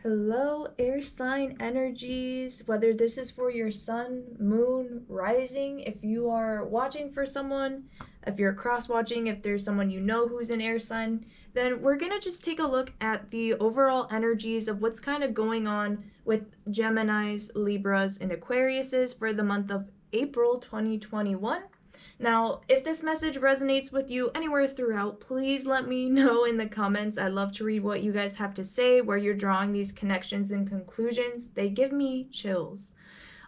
Hello, air sign energies. Whether this is for your sun, moon, rising, if you are watching for someone, if you're cross watching, if there's someone you know who's an air sign, then we're going to just take a look at the overall energies of what's kind of going on with Geminis, Libras, and Aquariuses for the month of April 2021. Now, if this message resonates with you anywhere throughout, please let me know in the comments. I love to read what you guys have to say, where you're drawing these connections and conclusions. They give me chills.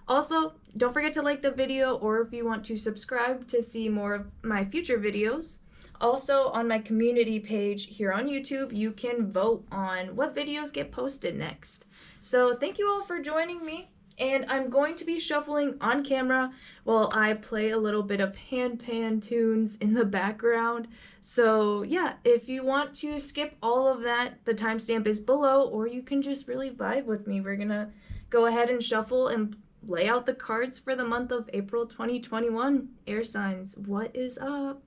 Also, don't forget to like the video, or if you want to subscribe to see more of my future videos. Also, on my community page here on YouTube, you can vote on what videos get posted next. So thank you all for joining me. And I'm going to be shuffling on camera while I play a little bit of handpan tunes in the background. So yeah, if you want to skip all of that, the timestamp is below, or you can just really vibe with me. We're gonna go ahead and shuffle and lay out the cards for the month of April 2021. Air signs, what is up?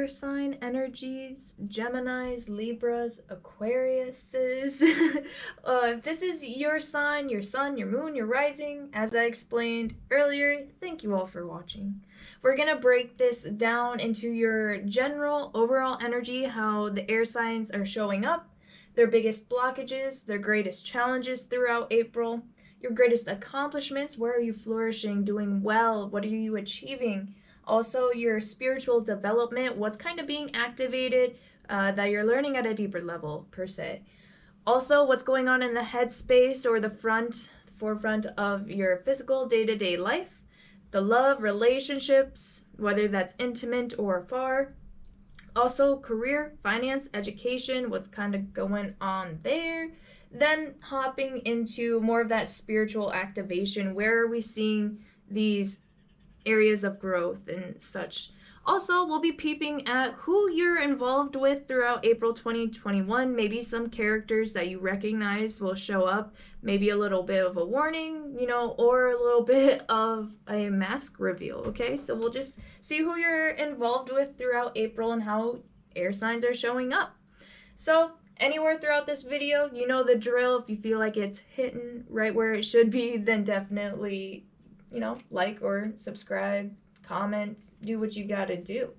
Sign energies, Geminis, Libras, Aquariuses. If this is your sign, your sun, your moon, your rising, as I explained earlier, thank you all for watching. We're going to break this down into your general overall energy, how the air signs are showing up, their biggest blockages, their greatest challenges throughout April, your greatest accomplishments, where are you flourishing, doing well, what are you achieving? Also, your spiritual development, what's kind of being activated that you're learning at a deeper level, per se. Also, what's going on in the headspace or the forefront of your physical day-to-day life. The love, relationships, whether that's intimate or far. Also, career, finance, education, what's kind of going on there. Then hopping into more of that spiritual activation. Where are we seeing these areas of growth and such? Also, we'll be peeping at who you're involved with throughout April 2021. Maybe some characters that you recognize will show up. Maybe a little bit of a warning, or a little bit of a mask reveal, okay? So we'll just see who you're involved with throughout April and how air signs are showing up. So anywhere throughout this video, you know the drill. If you feel like it's hitting right where it should be, then definitely like or subscribe, comment, do what you gotta do.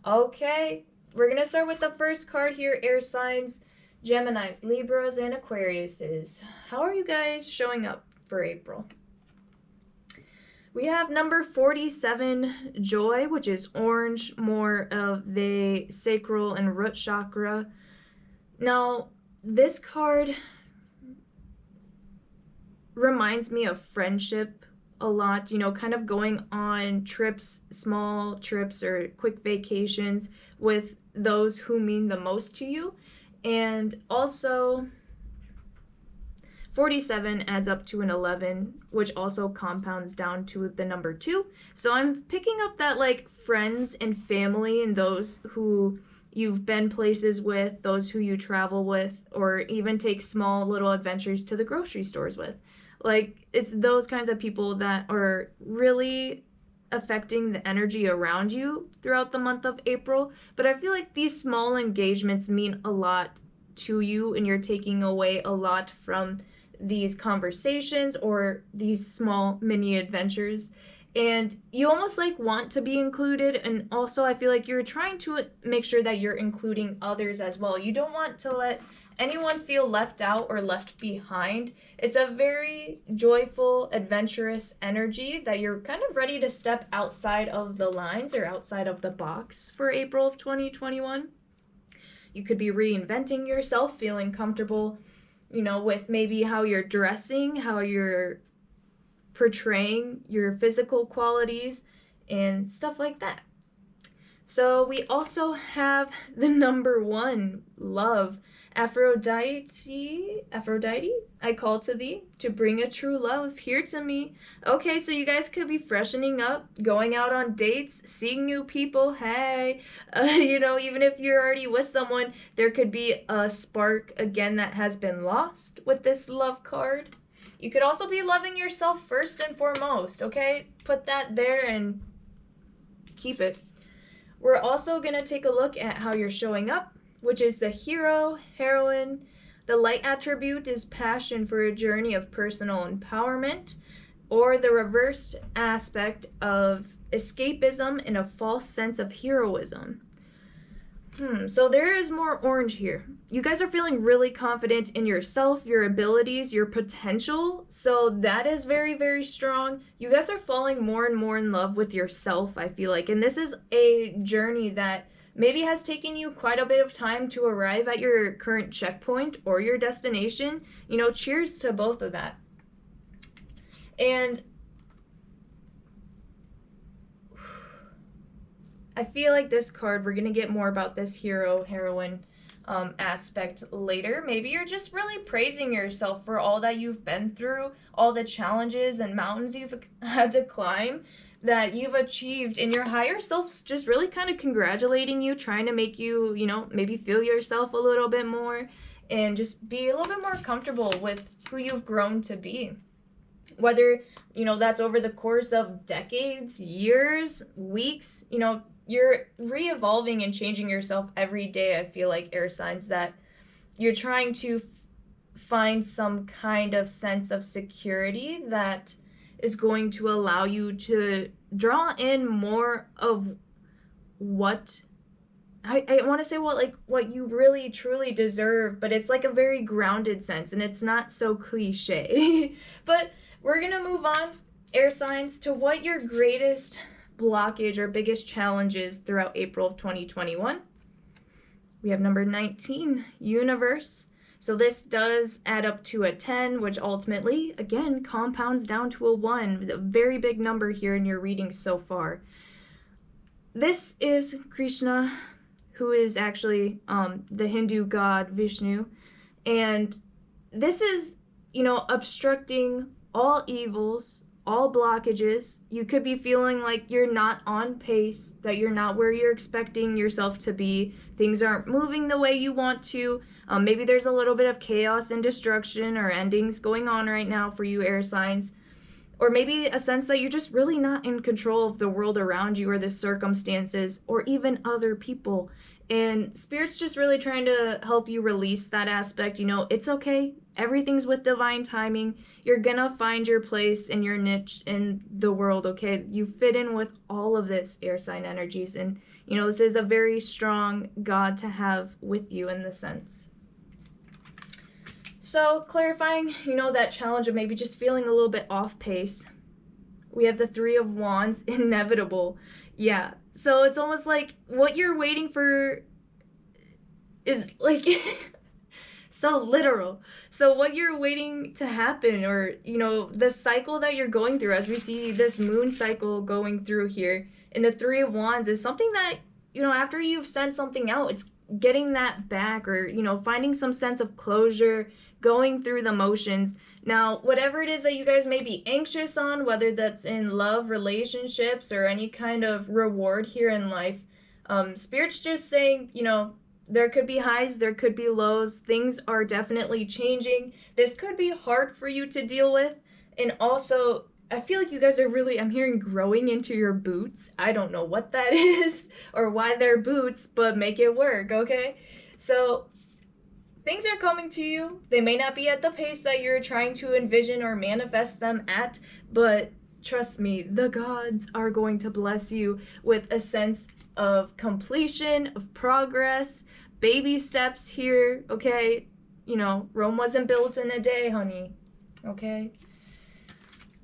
Okay, we're gonna start with the first card here, air signs, Geminis, Libras, and Aquariuses. How are you guys showing up for April? We have number 47, Joy, which is orange, more of the sacral and root chakra. Now, this card reminds me of friendship a lot, you know, kind of going on trips, small trips or quick vacations with those who mean the most to you. And also 47 adds up to an 11, which also compounds down to the number 2. So I'm picking up that like friends and family and those who you've been places with, those who you travel with, or even take small little adventures to the grocery stores with. Like, it's those kinds of people that are really affecting the energy around you throughout the month of April. But I feel like these small engagements mean a lot to you, and you're taking away a lot from these conversations or these small mini adventures, and you almost like want to be included. And also I feel like you're trying to make sure that you're including others as well. You don't want to let anyone feel left out or left behind. It's a very joyful, adventurous energy that you're kind of ready to step outside of the lines or outside of the box for April of 2021. You could be reinventing yourself, feeling comfortable, you know, with maybe how you're dressing, how you're portraying your physical qualities, and stuff like that. So we also have the number 1, love. Aphrodite, I call to thee to bring a true love here to me. Okay, so you guys could be freshening up, going out on dates, seeing new people. Hey, you know, even if you're already with someone, there could be a spark again that has been lost with this love card. You could also be loving yourself first and foremost, okay? Put that there and keep it. We're also going to take a look at how you're showing up, which is the hero, heroine. The light attribute is passion for a journey of personal empowerment, or the reversed aspect of escapism and a false sense of heroism. So there is more orange here. You guys are feeling really confident in yourself, your abilities, your potential. So that is very, very strong. You guys are falling more and more in love with yourself, I feel like. And this is a journey that maybe has taken you quite a bit of time to arrive at your current checkpoint or your destination. You know, cheers to both of that. And I feel like this card, we're going to get more about this hero, heroine aspect later. Maybe you're just really praising yourself for all that you've been through, all the challenges and mountains you've had to climb that you've achieved, and your higher self's just really kind of congratulating you, trying to make you, you know, maybe feel yourself a little bit more and just be a little bit more comfortable with who you've grown to be. Whether, you know, that's over the course of decades, years, weeks, you know, you're re-evolving and changing yourself every day. I feel like, air signs, that you're trying to find some kind of sense of security that is going to allow you to draw in more of what I want to say what you really truly deserve, but it's like a very grounded sense, and it's not so cliche. But we're gonna move on, air signs, to what your greatest blockage or biggest challenges throughout April of 2021. We have number 19, universe. So this does add up to a 10, which ultimately, again, compounds down to a 1, a very big number here in your reading so far. This is Krishna, who is actually the Hindu god Vishnu, and this is, you know, obstructing all evils, all blockages. You could be feeling like you're not on pace, that you're not where you're expecting yourself to be. Things aren't moving the way you want to. Maybe there's a little bit of chaos and destruction or endings going on right now for you, air signs. Or maybe a sense that you're just really not in control of the world around you or the circumstances or even other people. And Spirit's just really trying to help you release that aspect. You know, it's okay. Everything's with divine timing. You're gonna find your place and your niche in the world, okay? You fit in with all of this, air sign energies. And, you know, this is a very strong God to have with you in the sense. So clarifying, you know, that challenge of maybe just feeling a little bit off pace. We have the Three of Wands, inevitable. Yeah. So it's almost like what you're waiting for is like so literal. So what you're waiting to happen, or the cycle that you're going through, as we see this moon cycle going through here in the Three of Wands, is something that after you've sent something out, it's getting that back, or finding some sense of closure, going through the motions. Now, whatever it is that you guys may be anxious on, whether that's in love, relationships, or any kind of reward here in life, Spirit's just saying, there could be highs, there could be lows. Things are definitely changing. This could be hard for you to deal with. And also, I feel like you guys are really, I'm hearing growing into your boots. I don't know what that is or why they're boots, but make it work, okay? So things are coming to you. They may not be at the pace that you're trying to envision or manifest them at, but trust me, the gods are going to bless you with a sense of completion, of progress, baby steps here, okay? Rome wasn't built in a day, honey, okay?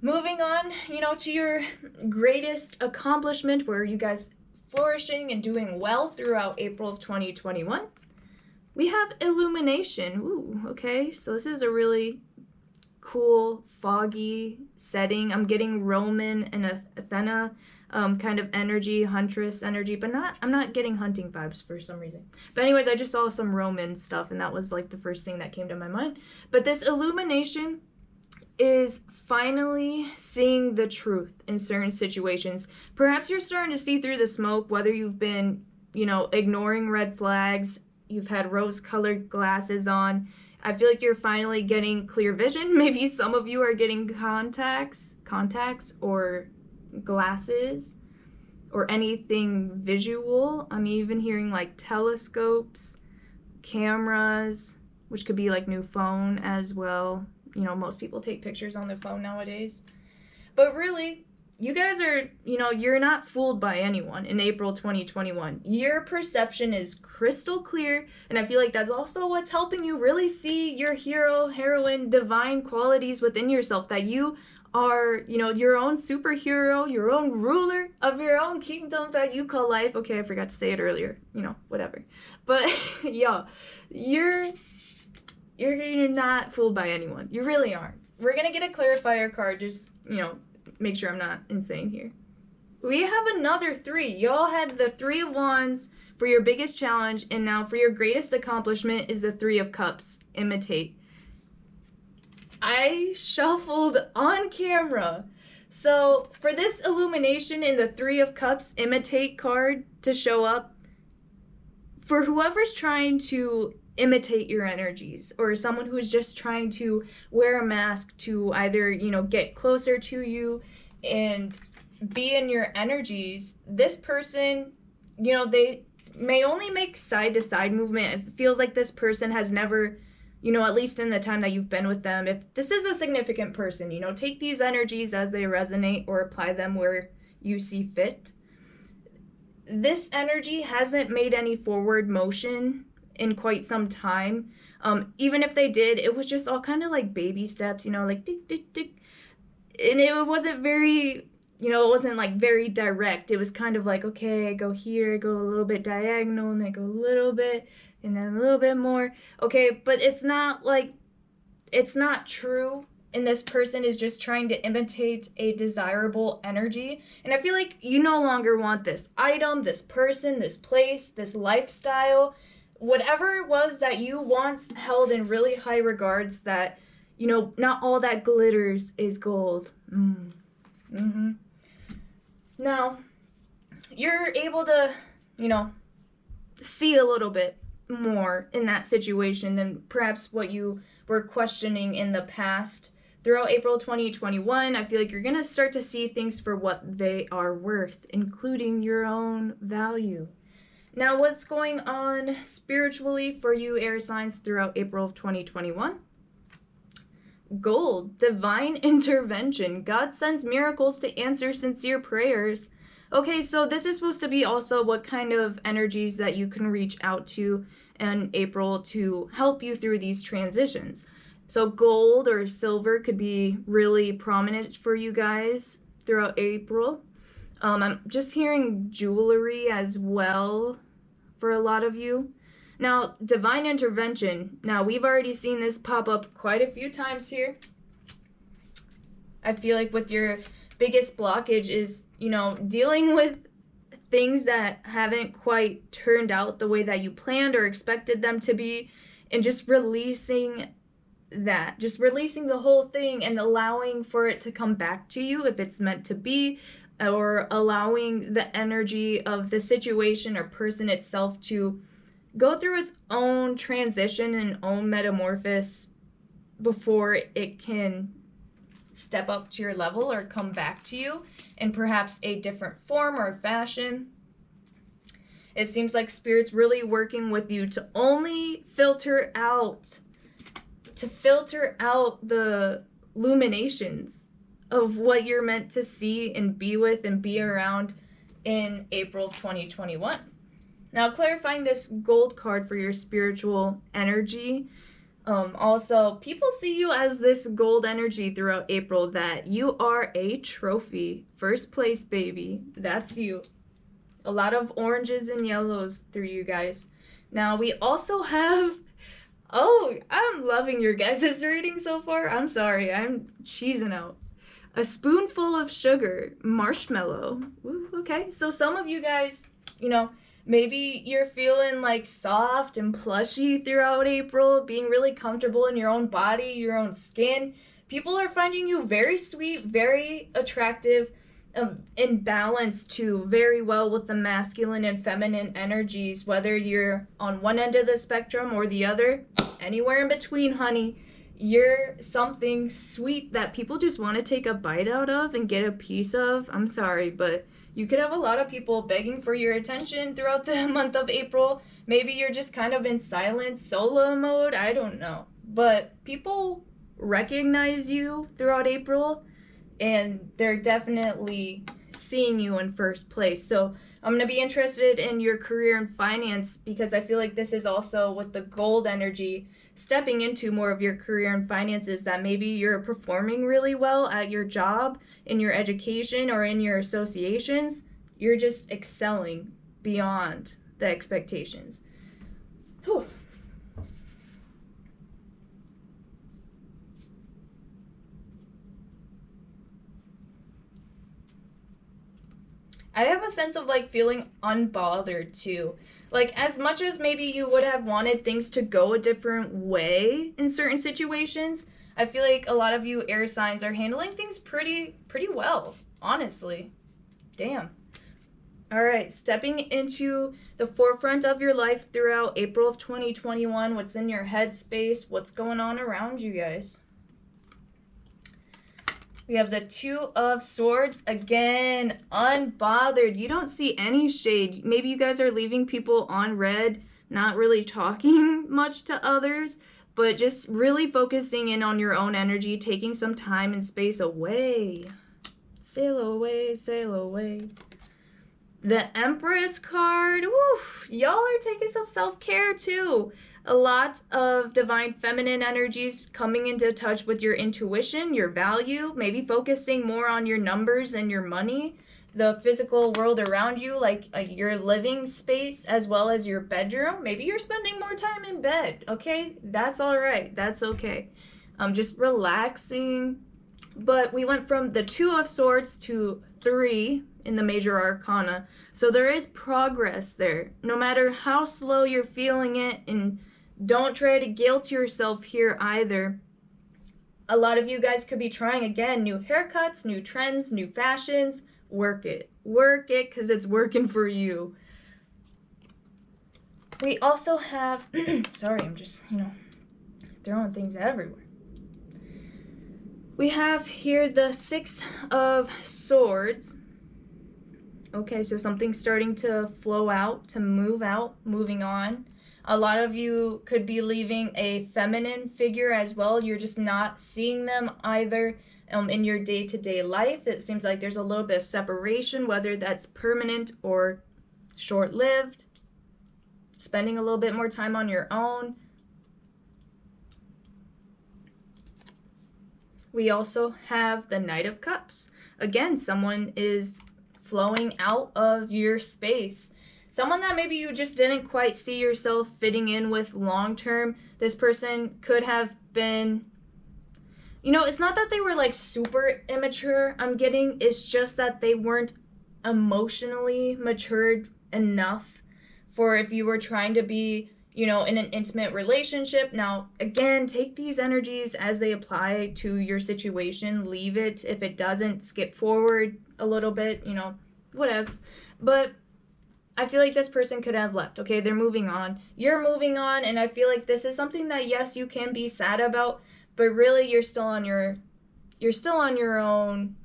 Moving on, to your greatest accomplishment, where you guys flourishing and doing well throughout April of 2021. We have illumination. Ooh, okay. So this is a really cool, foggy setting. I'm getting Roman and Athena kind of energy, huntress energy, but I'm not getting hunting vibes for some reason. But anyways, I just saw some Roman stuff, and that was like the first thing that came to my mind. But this illumination is finally seeing the truth in certain situations. Perhaps you're starting to see through the smoke, whether you've been, ignoring red flags, you've had rose-colored glasses on. I feel like you're finally getting clear vision. Maybe some of you are getting contacts or glasses or anything visual. I'm even hearing like telescopes, cameras, which could be like new phone as well. Most people take pictures on their phone nowadays. But really, you guys are, you're not fooled by anyone in April 2021. Your perception is crystal clear, and I feel like that's also what's helping you really see your hero, heroine, divine qualities within yourself, that you are, your own superhero, your own ruler of your own kingdom that you call life. Okay, I forgot to say it earlier, whatever. But, yeah, you're not fooled by anyone. You really aren't. We're going to get a clarifier card. Just, make sure I'm not insane here. We have another 3. Y'all had the 3 of Wands for your biggest challenge, and now for your greatest accomplishment is the 3 of Cups. Imitate. I shuffled on camera. So for this illumination in the 3 of Cups imitate card to show up, for whoever's trying to imitate your energies, or someone who's just trying to wear a mask to either, get closer to you and be in your energies, this person, they may only make side-to-side movement. It feels like this person has never, at least in the time that you've been with them, if this is a significant person, take these energies as they resonate or apply them where you see fit. This energy hasn't made any forward motion in quite some time. Even if they did, it was just all kind of like baby steps, like tick, tick, tick. And it wasn't very, it wasn't like very direct. It was kind of like, okay, go here, go a little bit diagonal, and then go a little bit, and then a little bit more. Okay, but it's not true. And this person is just trying to imitate a desirable energy. And I feel like you no longer want this item, this person, this place, this lifestyle, whatever it was that you once held in really high regards, that, not all that glitters is gold. Now, you're able to, see a little bit more in that situation than perhaps what you were questioning in the past. Throughout April 2021, I feel like you're going to start to see things for what they are worth, including your own value. Now, what's going on spiritually for you air signs throughout April of 2021? Gold, divine intervention. God sends miracles to answer sincere prayers. Okay, so this is supposed to be also what kind of energies that you can reach out to in April to help you through these transitions. So gold or silver could be really prominent for you guys. throughout April. I'm just hearing jewelry as well for a lot of you. Now, divine intervention. Now, we've already seen this pop up quite a few times here. I feel like with your biggest blockage is, you know, dealing with things that haven't quite turned out the way that you planned or expected them to be, and just releasing that, just releasing the whole thing and allowing for it to come back to you if it's meant to be, or allowing the energy of the situation or person itself to go through its own transition and own metamorphosis before it can step up to your level or come back to you in perhaps a different form or fashion. It seems like Spirit's really working with you to only filter out the illuminations of what you're meant to see and be with and be around in April of 2021. Now, clarifying this gold card for your spiritual energy. Also, people see you as this gold energy throughout April, that you are a trophy. First place, baby. That's you. A lot of oranges and yellows through you guys. Now, we also have... Oh, I'm loving your guys' reading so far. I'm sorry, I'm cheesing out. A spoonful of sugar, marshmallow. Ooh, okay, so some of you guys, you know, maybe you're feeling like soft and plushy throughout April, being really comfortable in your own body, your own skin. People are finding you very sweet, very attractive, in balance too, very well with the masculine and feminine energies, whether you're on one end of the spectrum or the other, anywhere in between, honey. You're something sweet that people just want to take a bite out of and get a piece of. I'm sorry, but you could have a lot of people begging for your attention throughout the month of April. Maybe you're just kind of in silent solo mode. I don't know. But people recognize you throughout April, and they're definitely seeing you in first place. So I'm going to be interested in your career and finance, because I feel like this is also with the gold energy stepping into more of your career and finances, that maybe you're performing really well at your job, in your education, or in your associations. You're just excelling beyond the expectations. Whew. I have a sense of like feeling unbothered too. Like, as much as maybe you would have wanted things to go a different way in certain situations, I feel like a lot of you air signs are handling things pretty well, honestly. Damn. All right, stepping into the forefront of your life throughout April of 2021. What's in your headspace? What's going on around you guys? We have the Two of Swords. Again, unbothered. You don't see any shade. Maybe you guys are leaving people on red, not really talking much to others, but just really focusing in on your own energy, taking some time and space away. Sail away, sail away. The Empress card. Woo, y'all are taking some self-care too. A lot of divine feminine energies coming into touch with your intuition, your value, maybe focusing more on your numbers and your money, the physical world around you, like your living space as well as your bedroom. Maybe you're spending more time in bed, okay? That's all right. That's okay. Just relaxing. But we went from the Two of Swords to 3 in the major arcana. So there is progress there. No matter how slow you're feeling it, and don't try to guilt yourself here either. A lot of you guys could be trying again, new haircuts, new trends, new fashions. Work it. Work it, because it's working for you. We also have, sorry, I'm just, throwing things everywhere. We have here the Six of Swords. Okay, so something's starting to flow out, to move out, moving on. A lot of you could be leaving a feminine figure as well. You're just not seeing them either in your day-to-day life. It seems like there's a little bit of separation, whether that's permanent or short-lived. Spending a little bit more time on your own. we also have the Knight of Cups. Again, someone is flowing out of your space. Someone that maybe you just didn't quite see yourself fitting in with long term. This person could have been, you know, it's not that they were like super immature, I'm getting, it's just that they weren't emotionally matured enough for if you were trying to be, you know, in an intimate relationship. Now, again, take these energies as they apply to your situation. Leave it. If it doesn't, skip forward a little bit, you know, whatevs. But I feel like this person could have left, okay? They're moving on. You're moving on, and I feel like this is something that, yes, you can be sad about, but really you're still on your own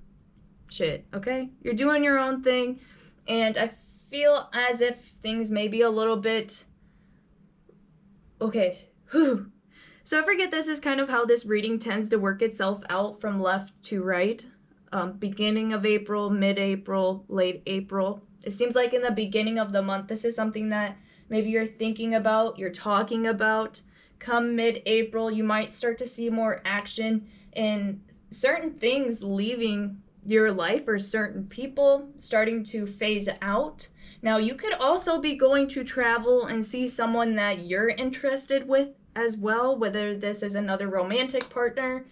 shit, okay? You're doing your own thing, and I feel as if things may be a little bit okay. Whew. So I forget this is kind of how this reading tends to work itself out from left to right. Beginning of April, mid-April, late April. It seems like in the beginning of the month, this is something that maybe you're thinking about, you're talking about. Come mid-April, you might start to see more action in certain things leaving your life, or certain people starting to phase out. Now, you could also be going to travel and see someone that you're interested with as well, whether this is another romantic partner,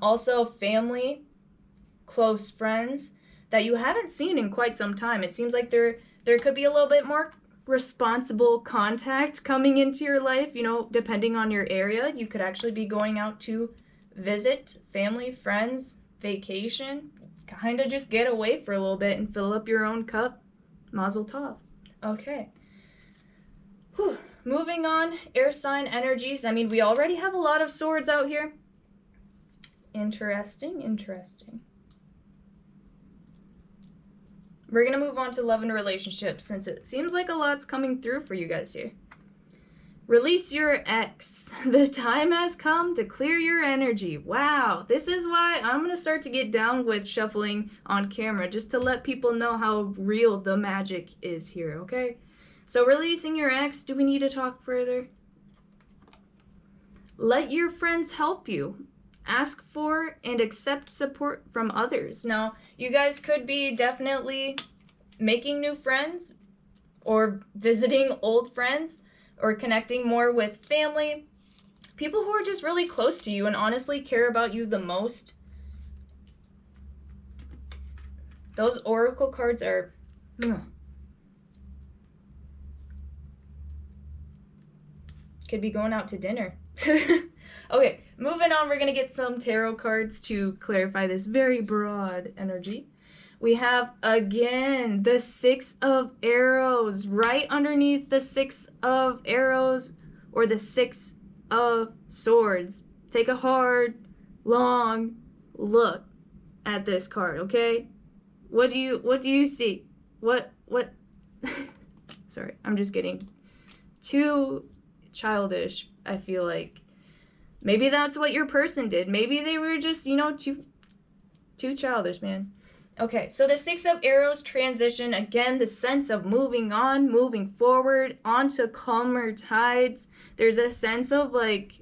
also family, close friends that you haven't seen in quite some time. It seems like there could be a little bit more responsible contact coming into your life, you know, depending on your area. You could actually be going out to visit family, friends, vacation, kind of just get away for a little bit and fill up your own cup. Mazel tov. Okay. Whew. Moving on, air sign energies. I mean, we already have a lot of swords out here. Interesting, interesting. We're going to move on to love and relationships since it seems like a lot's coming through for you guys here. Release your ex. The time has come to clear your energy. Wow, this is why I'm going to start to get down with shuffling on camera, just to let people know how real the magic is here, okay? So releasing your ex, do we need to talk further? Let your friends help you. Ask for and accept support from others. Now, you guys could be definitely making new friends or visiting old friends, or connecting more with family, people who are just really close to you and honestly care about you the most. Those oracle cards are... Could be going out to dinner. Okay, moving on, we're going to get some tarot cards to clarify this very broad energy. We have, again, the Six of Arrows. Right underneath the Six of Arrows, or the Six of Swords. Take a hard, long look at this card, okay? What do you see? What? Sorry, I'm just getting too childish, I feel like. Maybe that's what your person did. Maybe they were just, you know, too childish, man. Okay, so the Six of Arrows transition, again, the sense of moving on, moving forward, onto calmer tides. There's a sense of, like,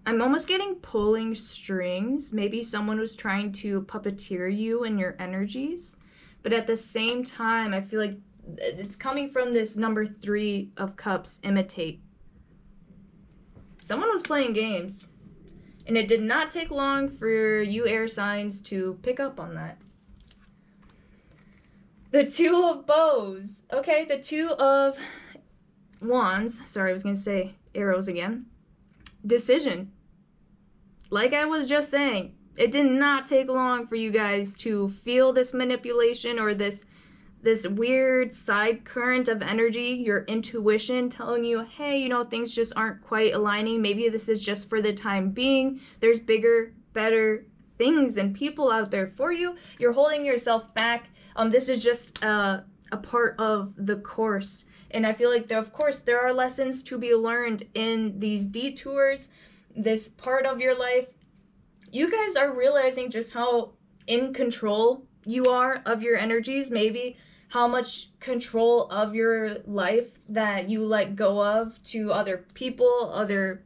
I'm almost getting pulling strings. Maybe someone was trying to puppeteer you and your energies. But at the same time, I feel like it's coming from this number 3 of Cups, imitate. Someone was playing games. And it did not take long for you air signs to pick up on that. The Two of Bows. Okay, the Two of Wands. Sorry, I was going to say arrows again. Decision. Like I was just saying, it did not take long for you guys to feel this manipulation or this weird side current of energy, your intuition telling you, hey, you know, things just aren't quite aligning. Maybe this is just for the time being. There's bigger, better things and people out there for you. You're holding yourself back. This is just a part of the course. And I feel like, of course, there are lessons to be learned in these detours, this part of your life. You guys are realizing just how in control you are of your energies, maybe how much control of your life that you let go of to other people, other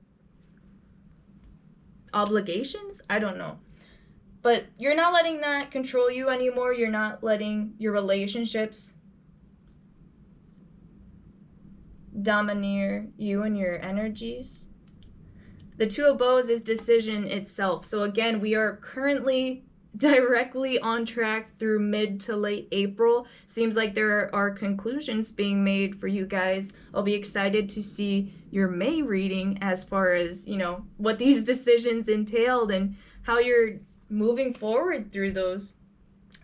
obligations. I don't know. But you're not letting that control you anymore. You're not letting your relationships domineer you and your energies. The Two of Bows is decision itself. So again, we are currently directly on track through mid to late April. Seems like there are conclusions being made for you guys. I'll be excited to see your May reading as far as, you know, what these decisions entailed and how you're moving forward through those.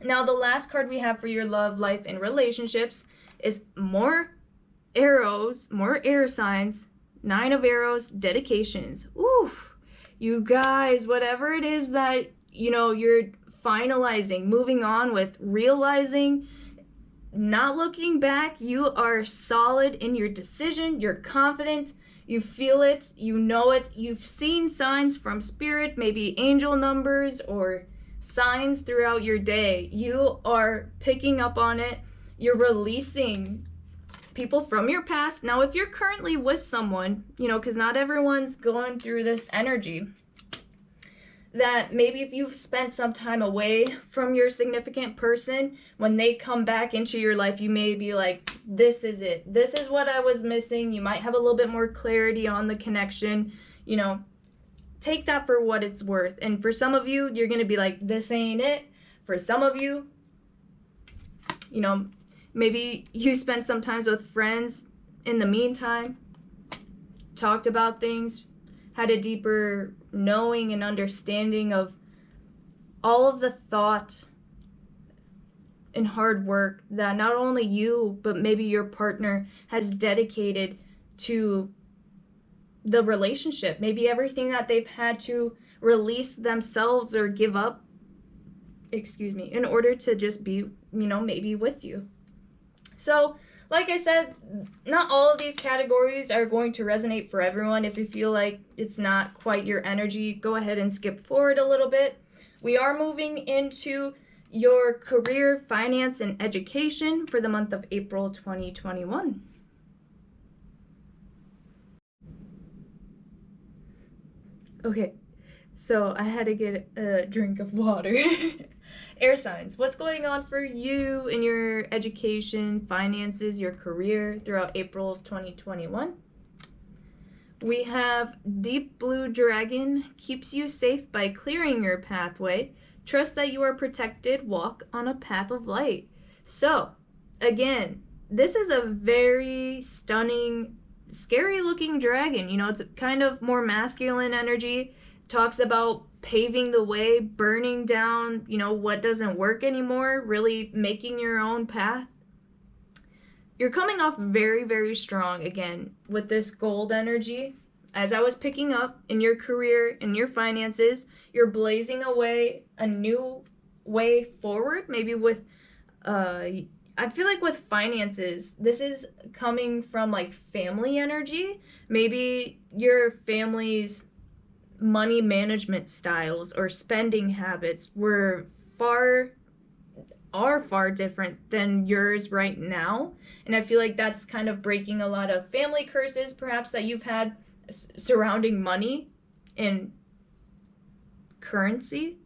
Now, the last card we have for your love, life, and relationships is more arrows, more air signs, 9 of arrows, dedications. Oof, you guys, whatever it is that, you know, you're finalizing, moving on with, realizing, not looking back, you are solid in your decision, you're confident, you feel it, you know it, you've seen signs from spirit, maybe angel numbers or signs throughout your day. You are picking up on it, you're releasing people from your past. Now, if you're currently with someone, you know, because not everyone's going through this energy, that maybe if you've spent some time away from your significant person, when they come back into your life, you may be like, this is it. This is what I was missing. You might have a little bit more clarity on the connection. You know, take that for what it's worth. And for some of you, you're going to be like, this ain't it. For some of you, you know, maybe you spent some time with friends in the meantime, talked about things, had a deeper knowing and understanding of all of the thought and hard work that not only you, but maybe your partner has dedicated to the relationship. Maybe everything that they've had to release themselves or give up, in order to just be, you know, maybe with you. So, like I said, not all of these categories are going to resonate for everyone. If you feel like it's not quite your energy, go ahead and skip forward a little bit. We are moving into your career, finance, and education for the month of April 2021. Okay, so I had to get a drink of water. Air signs, what's going on for you in your education, finances, your career throughout April of 2021? We have Deep Blue Dragon, keeps you safe by clearing your pathway. Trust that you are protected, walk on a path of light. So, again, this is a very stunning, scary looking dragon. You know, it's kind of more masculine energy. Talks about paving the way, burning down, you know, what doesn't work anymore, really making your own path. You're coming off very, very strong again with this gold energy. As I was picking up in your career, in your finances, you're blazing away a new way forward, maybe with, I feel like with finances, this is coming from like family energy. Maybe your family's money management styles or spending habits are far different than yours right now. And I feel like that's kind of breaking a lot of family curses, perhaps, that you've had surrounding money and currency.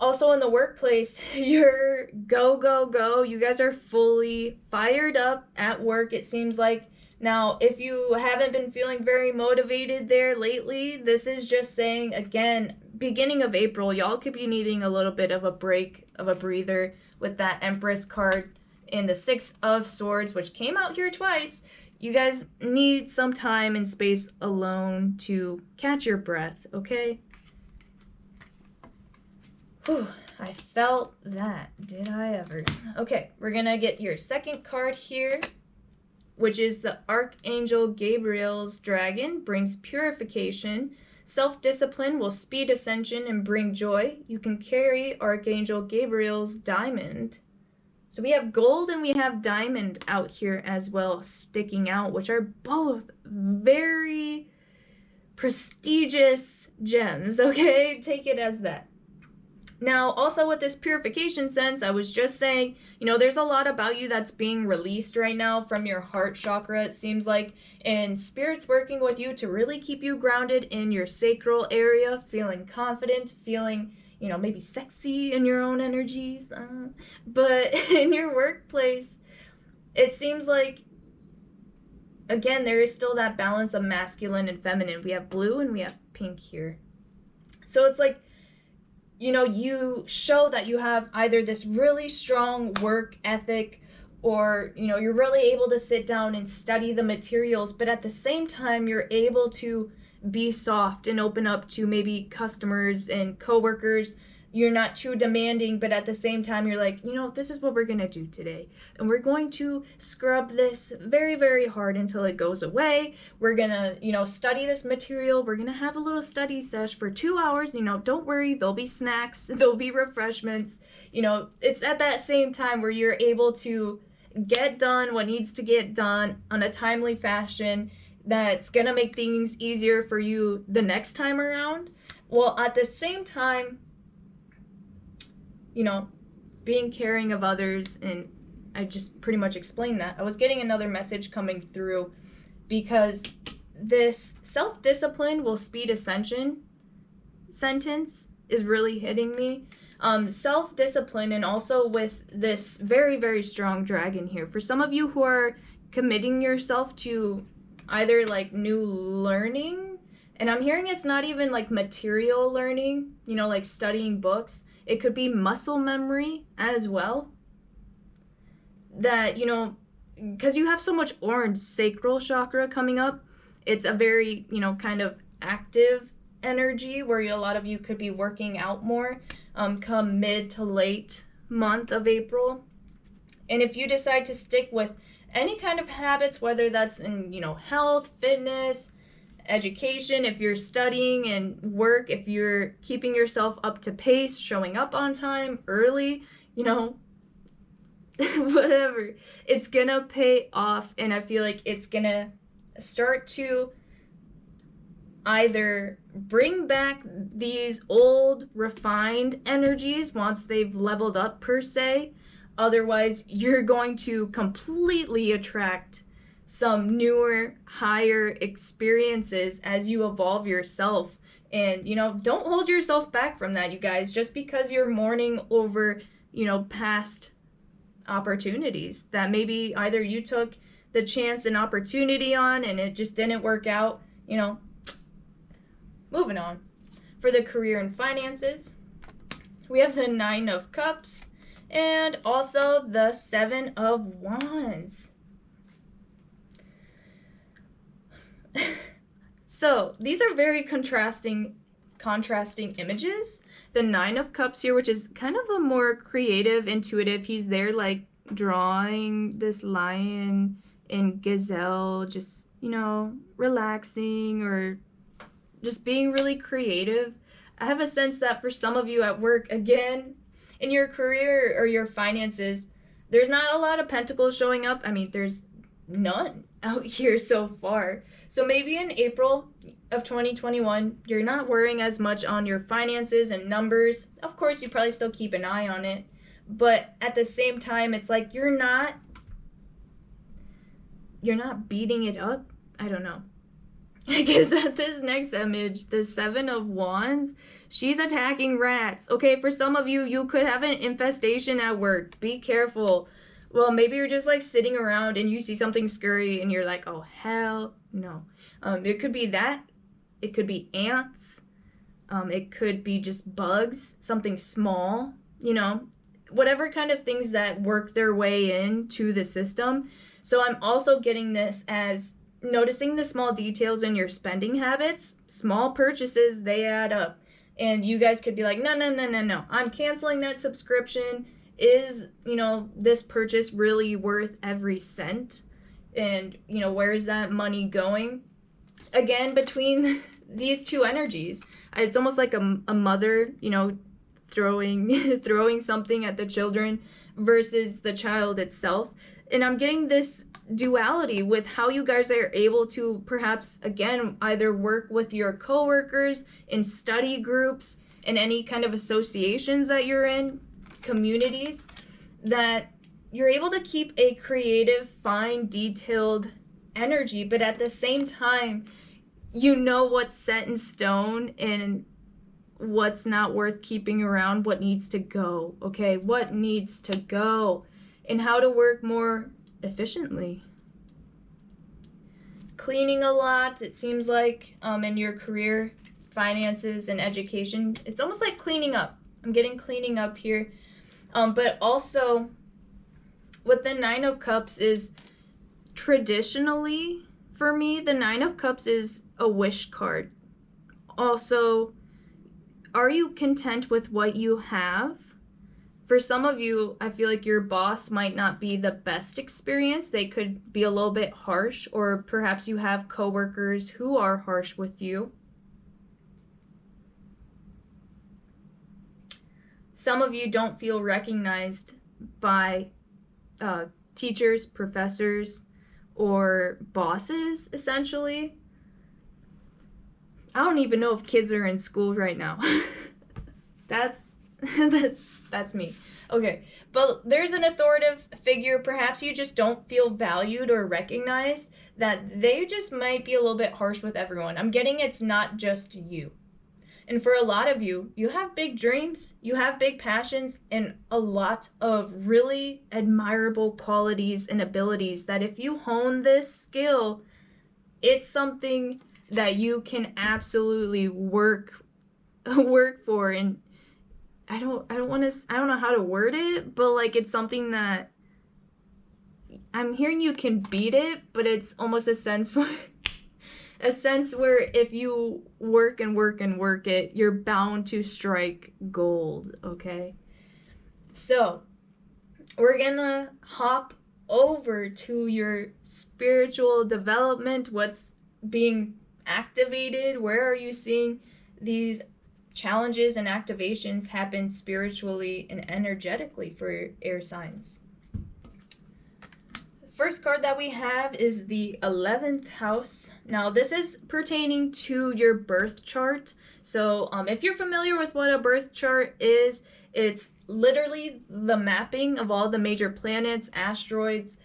Also in the workplace, you're go. You guys are fully fired up at work, it seems like. Now, if you haven't been feeling very motivated there lately, this is just saying, again, beginning of April, y'all could be needing a little bit of a break, of a breather, with that Empress card and the Six of Swords, which came out here twice. You guys need some time and space alone to catch your breath, okay? Whew, I felt that. Did I ever? Okay, we're gonna get your second card here, which is the Archangel Gabriel's dragon, brings purification. Self-discipline will speed ascension and bring joy. You can carry Archangel Gabriel's diamond. So we have gold and we have diamond out here as well, sticking out, which are both very prestigious gems, okay? Take it as that. Now, also with this purification sense, I was just saying, there's a lot about you that's being released right now from your heart chakra, it seems like, and Spirit's working with you to really keep you grounded in your sacral area, feeling confident, feeling, maybe sexy in your own energies. But in your workplace, it seems like, again, there is still that balance of masculine and feminine. We have blue and we have pink here. So it's like, you show that you have either this really strong work ethic or, you're really able to sit down and study the materials, but at the same time, you're able to be soft and open up to maybe customers and coworkers. You're not too demanding, but at the same time, you're like, this is what we're going to do today. And we're going to scrub this very, very hard until it goes away. We're going to, study this material. We're going to have a little study sesh for 2 hours. Don't worry, there'll be snacks, there'll be refreshments. It's at that same time where you're able to get done what needs to get done on a timely fashion that's going to make things easier for you the next time around. Well, at the same time, being caring of others, and I just pretty much explained that. I was getting another message coming through because this self-discipline will speed ascension sentence is really hitting me. Self-discipline, and also with this very, very strong dragon here. For some of you who are committing yourself to either like new learning, and I'm hearing it's not even like material learning, like studying books. It could be muscle memory as well. That, because you have so much orange sacral chakra coming up, it's a very, kind of active energy where a lot of you could be working out more come mid to late month of April. And if you decide to stick with any kind of habits, whether that's in, health, fitness, education, if you're studying and work, if you're keeping yourself up to pace, showing up on time, early, whatever, it's gonna pay off. And I feel like it's gonna start to either bring back these old refined energies once they've leveled up per se. Otherwise, you're going to completely attract some newer, higher experiences as you evolve yourself. And, don't hold yourself back from that, you guys, just because you're mourning over, past opportunities that maybe either you took the chance and opportunity on and it just didn't work out, moving on. For the career and finances, we have the 9 of Cups and also the 7 of Wands. So these are very contrasting images. The 9 of Cups here, which is kind of a more creative, intuitive. He's there like drawing this lion and gazelle, just, relaxing or just being really creative. I have a sense that for some of you at work, again, in your career or your finances, there's not a lot of pentacles showing up. I mean, there's none out here so far. So maybe in April of 2021, you're not worrying as much on your finances and numbers. Of course, you probably still keep an eye on it. But at the same time, it's like you're not beating it up. I don't know. I guess at this next image, the 7 of Wands, she's attacking rats. Okay, for some of you, you could have an infestation at work. Be careful. Well, maybe you're just like sitting around and you see something scurry and you're like, oh, hell no. It could be that. It could be ants. It could be just bugs, something small, whatever kind of things that work their way into the system. So I'm also getting this as noticing the small details in your spending habits. Small purchases, they add up. And you guys could be like, no. I'm canceling that subscription. Is, this purchase really worth every cent? And, where is that money going? Again, between these two energies, it's almost like a mother, throwing something at the children versus the child itself. And I'm getting this duality with how you guys are able to perhaps, again, either work with your coworkers in study groups, in any kind of associations that you're in, communities, that you're able to keep a creative, fine, detailed energy, but at the same time, you know what's set in stone and what's not worth keeping around, what needs to go, okay? What needs to go, and how to work more efficiently. Cleaning a lot, it seems like, in your career, finances, and education. It's almost like cleaning up. I'm getting cleaning up here. But also, with the Nine of Cups is, traditionally, for me, the Nine of Cups is a wish card. Also, are you content with what you have? For some of you, I feel like your boss might not be the best experience. They could be a little bit harsh, or perhaps you have coworkers who are harsh with you. Some of you don't feel recognized by teachers, professors, or bosses, essentially. I don't even know if kids are in school right now. That's me. Okay, but there's an authoritative figure. Perhaps you just don't feel valued or recognized, that they just might be a little bit harsh with everyone. I'm getting it's not just you. And for a lot of you, you have big dreams, you have big passions, and a lot of really admirable qualities and abilities that if you hone this skill, it's something that you can absolutely work for. And I don't know how to word it, but like it's something that I'm hearing you can beat it, but it's almost a sense where if you work and work and work it, you're bound to strike gold, okay? So, we're gonna hop over to your spiritual development. What's being activated? Where are you seeing these challenges and activations happen spiritually and energetically for air signs? First card that we have is the 11th house. Now, this is pertaining to your birth chart. So, if you're familiar with what a birth chart is, it's literally the mapping of all the major planets, asteroids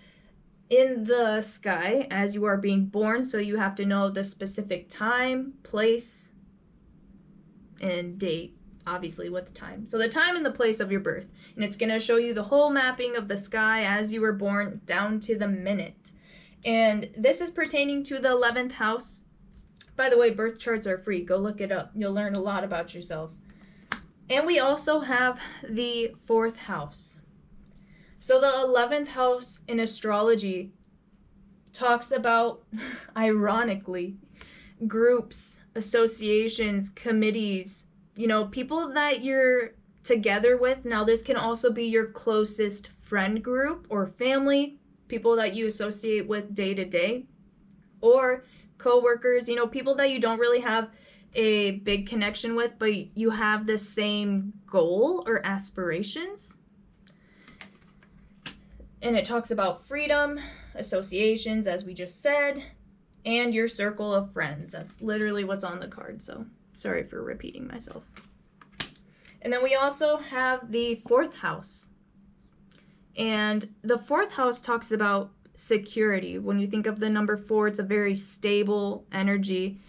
in the sky as you are being born. So you have to know the specific time, place, and date, obviously with time. So the time and the place of your birth. And it's going to show you the whole mapping of the sky as you were born down to the minute. And this is pertaining to the 11th house. By the way, birth charts are free. Go look it up. You'll learn a lot about yourself. And we also have the 4th house. So the 11th house in astrology talks about, ironically, groups, associations, committees, people that you're together with. Now, this can also be your closest friend group or family, people that you associate with day to day, or coworkers, people that you don't really have a big connection with, but you have the same goal or aspirations. And it talks about freedom, associations, as we just said, and your circle of friends. That's literally what's on the card, so sorry for repeating myself. And then we also have the 4th house. And the 4th house talks about security. When you think of the number 4, it's a very stable energy.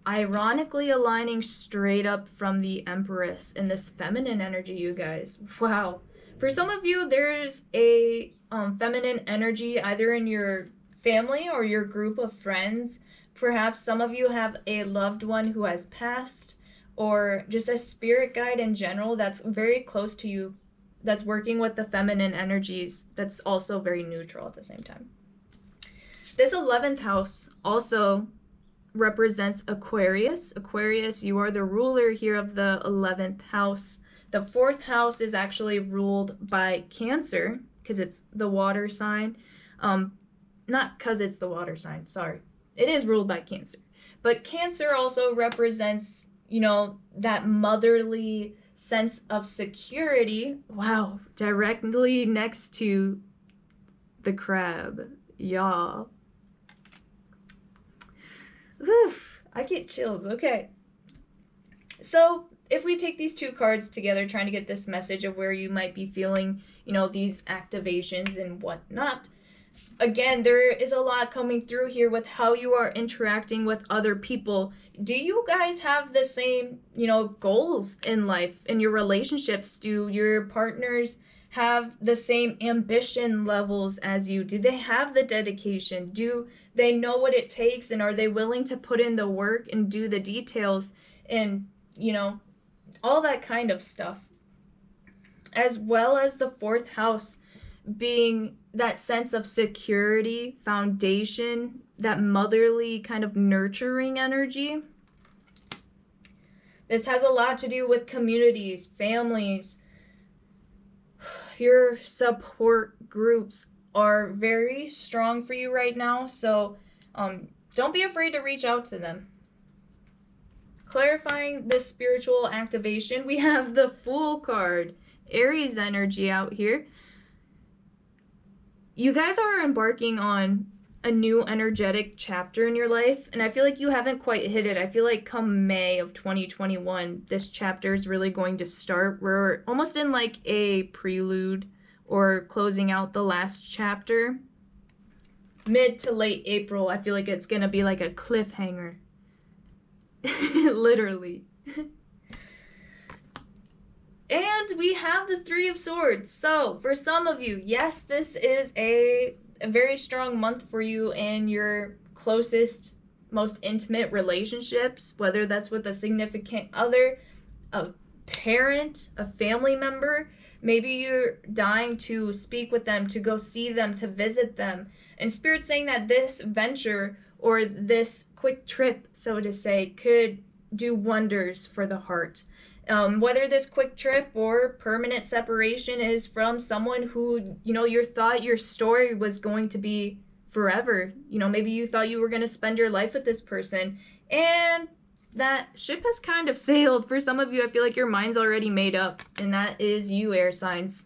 Ironically aligning straight up from the Empress in this feminine energy, you guys. Wow. For some of you, there's a feminine energy either in your family or your group of friends. Perhaps some of you have a loved one who has passed, or just a spirit guide in general that's very close to you, that's working with the feminine energies, that's also very neutral at the same time. This 11th house also represents Aquarius. Aquarius, you are the ruler here of the 11th house. The 4th house is actually ruled by Cancer, because it's the water sign. Not because it's the water sign, sorry. It is ruled by Cancer. But Cancer also represents, that motherly sense of security. Wow, directly next to the crab. Y'all. Whew, I get chills, okay. So if we take these two cards together, trying to get this message of where you might be feeling, these activations and whatnot, again, there is a lot coming through here with how you are interacting with other people. Do you guys have the same, goals in life, in your relationships? Do your partners have the same ambition levels as you? Do they have the dedication? Do they know what it takes, and are they willing to put in the work and do the details and, all that kind of stuff? As well as the fourth house being that sense of security, foundation, that motherly kind of nurturing energy. This has a lot to do with communities, families. Your support groups are very strong for you right now, so don't be afraid to reach out to them. Clarifying this spiritual activation, we have the Fool card, Aries energy out here. You guys are embarking on a new energetic chapter in your life, and I feel like you haven't quite hit it. I feel like come May of 2021, this chapter is really going to start. We're almost in like a prelude or closing out the last chapter. Mid to late April, I feel like it's going to be like a cliffhanger. Literally. And we have the Three of Swords. So, for some of you, yes, this is a very strong month for you and your closest, most intimate relationships, whether that's with a significant other, a parent, a family member. Maybe you're dying to speak with them, to go see them, to visit them. And Spirit's saying that this venture or this quick trip, so to say, could do wonders for the heart. Whether this quick trip or permanent separation is from someone who, you thought your story was going to be forever. Maybe you thought you were going to spend your life with this person, and that ship has kind of sailed. For some of you, I feel like your mind's already made up, and that is you, air signs.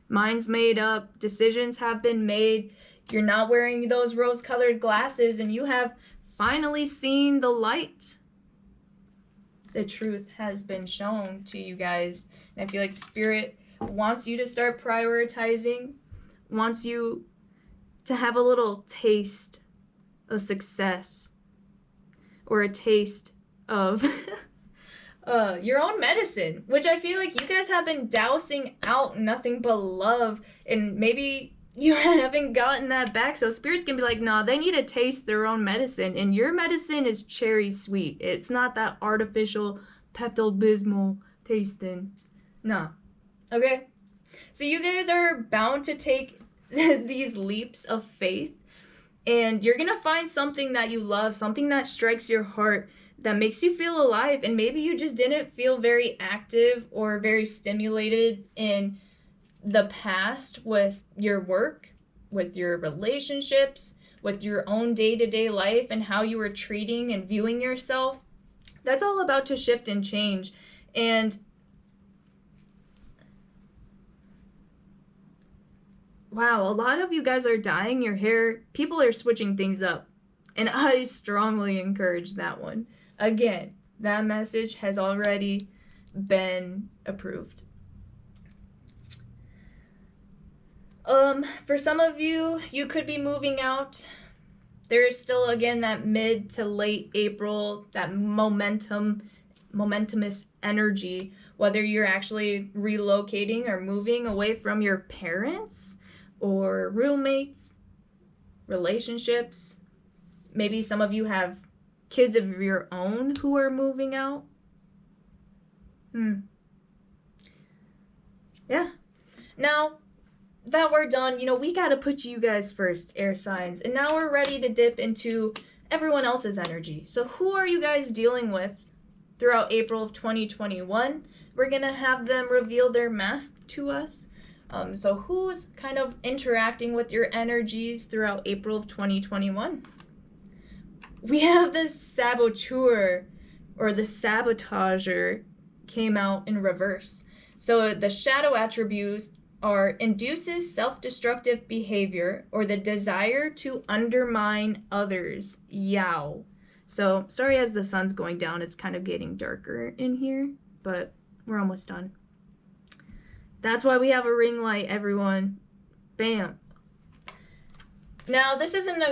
Mind's made up, decisions have been made. You're not wearing those rose-colored glasses, and you have finally seen the light. The truth has been shown to you guys. And I feel like Spirit wants you to start prioritizing, wants you to have a little taste of success or a taste of your own medicine, which I feel like you guys have been dousing out nothing but love, and maybe you haven't gotten that back. So Spirit's gonna be like, nah, they need to taste their own medicine, and your medicine is cherry sweet. It's not that artificial Pepto-Bismol tasting. Nah. Okay? So you guys are bound to take these leaps of faith, and you're gonna find something that you love, something that strikes your heart, that makes you feel alive, and maybe you just didn't feel very active or very stimulated in the past with your work, with your relationships, with your own day-to-day life and how you were treating and viewing yourself. That's all about to shift and change. And wow, a lot of you guys are dyeing your hair. People are switching things up, and I strongly encourage that one. Again, that message has already been approved. For some of you, you could be moving out. There is still, again, that mid to late April, that momentous energy, whether you're actually relocating or moving away from your parents or roommates, relationships. Maybe some of you have kids of your own who are moving out. Yeah. Now, that we're done, we got to put you guys first, air signs. And now we're ready to dip into everyone else's energy. So who are you guys dealing with throughout April of 2021? We're going to have them reveal their mask to us. So who's kind of interacting with your energies throughout April of 2021? We have the Saboteur, or the Sabotager, came out in reverse. So the shadow attributes are induces self-destructive behavior or the desire to undermine others. Yow. So sorry, as the sun's going down, it's kind of getting darker in here, but we're almost done. That's why we have a ring light, everyone. Bam. Now, this isn't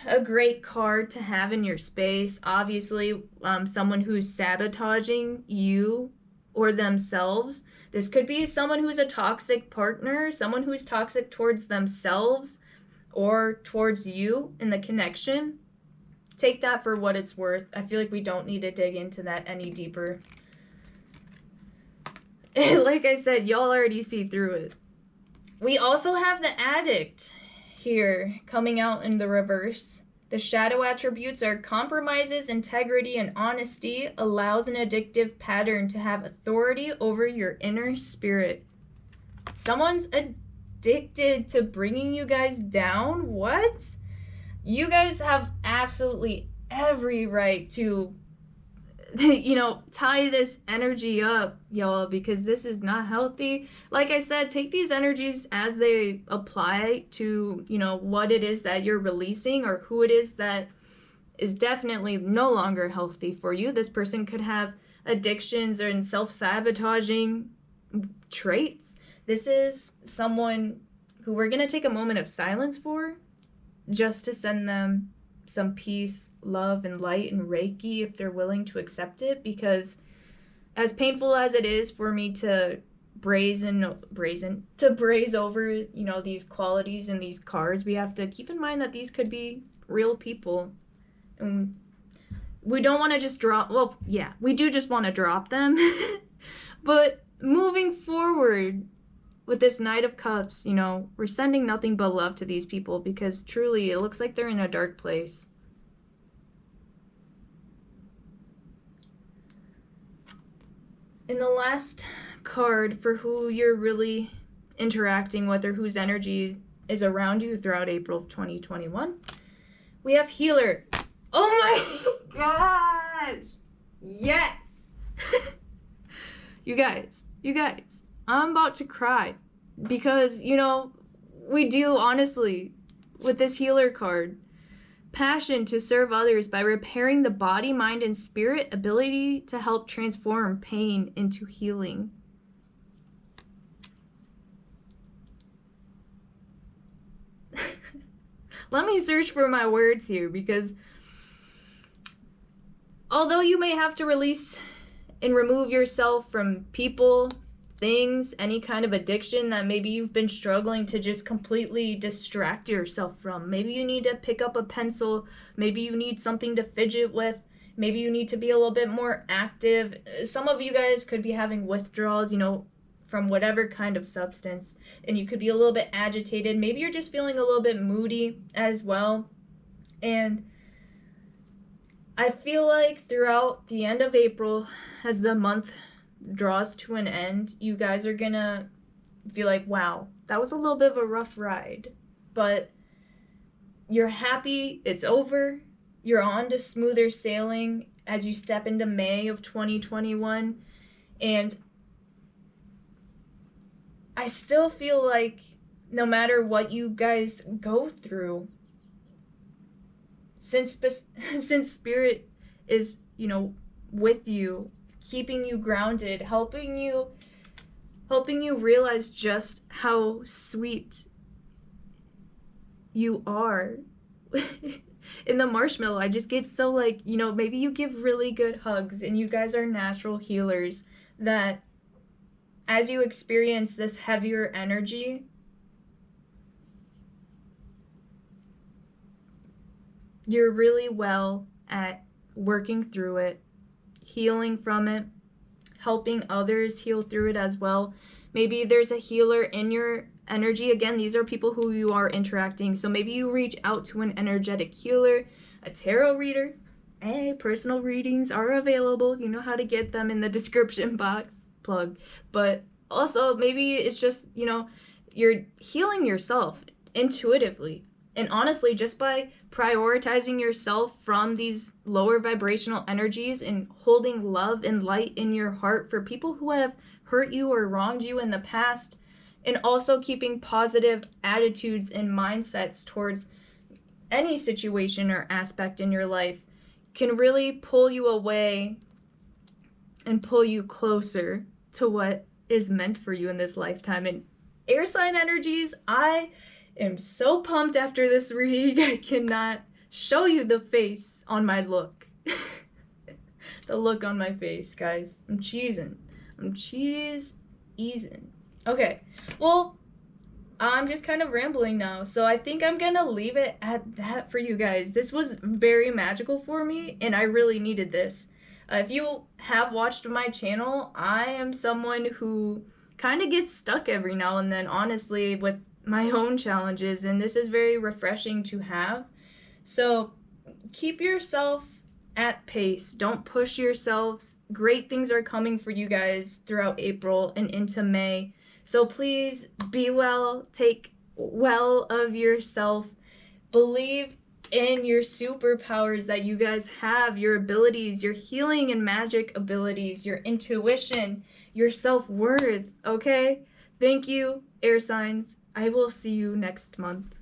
a great card to have in your space. Obviously, someone who's sabotaging you or themselves. This could be someone who's a toxic partner, someone who's toxic towards themselves or towards you in the connection. Take that for what it's worth. I feel like we don't need to dig into that any deeper. Like I said, y'all already see through it. We also have the addict here coming out in the reverse. The shadow attributes are compromises, integrity, and honesty allows an addictive pattern to have authority over your inner spirit. Someone's addicted to bringing you guys down? What? You guys have absolutely every right to, tie this energy up, y'all, because this is not healthy. Like I said, take these energies as they apply to, what it is that you're releasing or who it is that is definitely no longer healthy for you. This person could have addictions and self-sabotaging traits. This is someone who we're going to take a moment of silence for, just to send them some peace, love, and light and Reiki if they're willing to accept it, because as painful as it is for me to braze over, these qualities and these cards, we have to keep in mind that these could be real people. And we don't want to just drop, we do just want to drop them. But moving forward, with this Knight of Cups, we're sending nothing but love to these people, because truly it looks like they're in a dark place. In the last card for who you're really interacting with or whose energy is around you throughout April of 2021, we have Healer. Oh my gosh! Yes! You guys. I'm about to cry because, we do, honestly, with this Healer card, passion to serve others by repairing the body, mind, and spirit, ability to help transform pain into healing. Let me search for my words here, because although you may have to release and remove yourself from people, things, any kind of addiction that maybe you've been struggling to just completely distract yourself from. Maybe you need to pick up a pencil. Maybe you need something to fidget with. Maybe you need to be a little bit more active. Some of you guys could be having withdrawals, from whatever kind of substance, and you could be a little bit agitated. Maybe you're just feeling a little bit moody as well. And I feel like throughout the end of April, as the month draws to an end, you guys are gonna feel like, wow, that was a little bit of a rough ride, but you're happy it's over. You're on to smoother sailing as you step into May of 2021. And I still feel like no matter what you guys go through, since Spirit is, with you, keeping you grounded, helping you realize just how sweet you are. In the marshmallow, I just get so maybe you give really good hugs and you guys are natural healers, that as you experience this heavier energy, you're really well at working through it, healing from it, helping others heal through it as well. Maybe there's a healer in your energy. Again, these are people who you are interacting. So maybe you reach out to an energetic healer, a tarot reader. Hey, personal readings are available. You know how to get them in the description box. Plug. But also maybe it's just, you're healing yourself intuitively. And honestly, just by prioritizing yourself from these lower vibrational energies and holding love and light in your heart for people who have hurt you or wronged you in the past, and also keeping positive attitudes and mindsets towards any situation or aspect in your life, can really pull you away and pull you closer to what is meant for you in this lifetime. And air sign energies, I am so pumped after this reading. I cannot show you the face on my look. The look on my face, guys. I'm cheesing. I'm cheese-easing. Okay, well, I'm just kind of rambling now, so I think I'm gonna leave it at that for you guys. This was very magical for me, and I really needed this. If you have watched my channel, I am someone who kind of gets stuck every now and then, honestly, with my own challenges, and this is very refreshing to have. So keep yourself at pace. Don't push yourselves. Great things are coming for you guys throughout April and into May. So please be well, take well of yourself, believe in your superpowers that you guys have, your abilities, your healing and magic abilities, your intuition, your self-worth, okay? Thank you, air signs. I will see you next month.